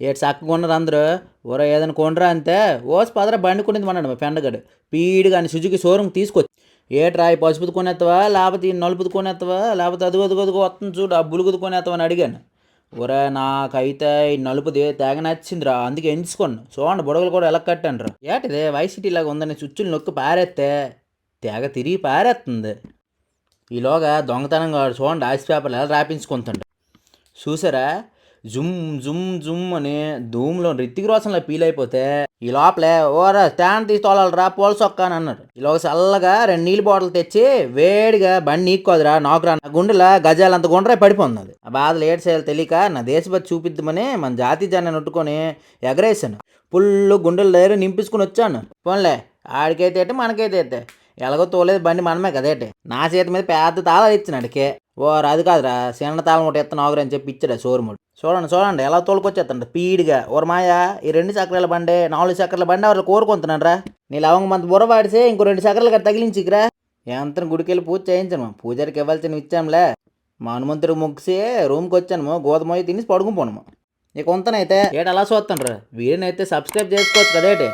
ఏడు చక్కగా ఉన్నారు అందరూ. ఊర ఏదైనా కొండ్రా అంతే ఓసి పదరా బండి కొనింది మన్నాడు పెండగడు పీడిగా అని సుజుకి షోరూమ్ తీసుకొచ్చి ఏట్రా ఈ పసుపుది కొనేస్తావా లేకపోతే ఈ నలుపుది కొనేస్తావా లేకపోతే అదుగో వస్తుంది చూడు ఆ బులుగుది కొనేస్తావా అని అడిగాను. ఒరే నాకైతే ఈ నలుపుది తెగ నచ్చిందిరా అందుకే ఎంచుకోండి చూడండి బుడగలు కూడా ఎలా కట్టాను రా ఏటిదే వైసిటీ లాగా ఉందని చుచ్చులు నొక్కి పారేస్తే తెగ తిరిగి పారేస్తుంది. ఈలోగా దొంగతనంగా చూడండి ఆయిస్ పేపర్లు ఎలా రాపించుకుంటుండ చూసారా జుమ్ జుమ్ జుమ్ అని ధూమ్లో రిత్తిక్ రోషన్లో ఫీల్ అయిపోతే ఈ లోపలే ఓరా స్టాండ్ తీసి తోలాలరా పూల సొక్క అని అన్నారు. ఈలోగా చల్లగా 2 నీళ్ళు బాటిల్ తెచ్చి వేడిగా బండి నీక్కోదురా నాకురా నా గుండెలా గజాలంత గుండ్రే పడిపోతుంది. ఆ బాధలు ఏడు చేయాలి తెలియక నా దేశభక్తి చూపిద్దామని మన జాతీయ జెండాను నొట్టుకొని ఎగరేసాను. పుల్లు గుండెల దగ్గర నింపించుకుని వచ్చాను. పోన్లే ఆడికైతే ఏంటి మనకైతే అయితే ఎలాగో తోలేదు బండి మనమే కదేటి నా చేతి మీద పెద్ద తాళాలు ఇచ్చినాడికే ఓ అది కాదురా చిన్న తాళం ఒకటి ఎత్త నాగురు అని చెప్పి ఇచ్చాడు సోరుముడు. చూడండి ఎలా తోలుకొచ్చేస్తాడు పీడిగా మాయా ఈ 2 చక్రాల బండి 4 చక్రాల బండి వాళ్ళు కోరుకుంటున్నాడు రా నీ లవంగ మంత బుర్ర వాడితే ఇంకో 2 చక్రాలు గట్ట తగిలించికిరా ఎంత గుడికెళ్ళి పూజ చేయించను పూజారికి ఇవ్వాల్సిన ఇచ్చాంలే మా హనుమంతుడికి ముగిసి రూమ్కి వచ్చాను గోధుమ తినేసి పడుకుని పోను ఇక ఉంతనైతే ఏడు అలా చూస్తాను రా వీడినైతే సబ్స్క్రైబ్ చేసుకోవచ్చు కదేటి.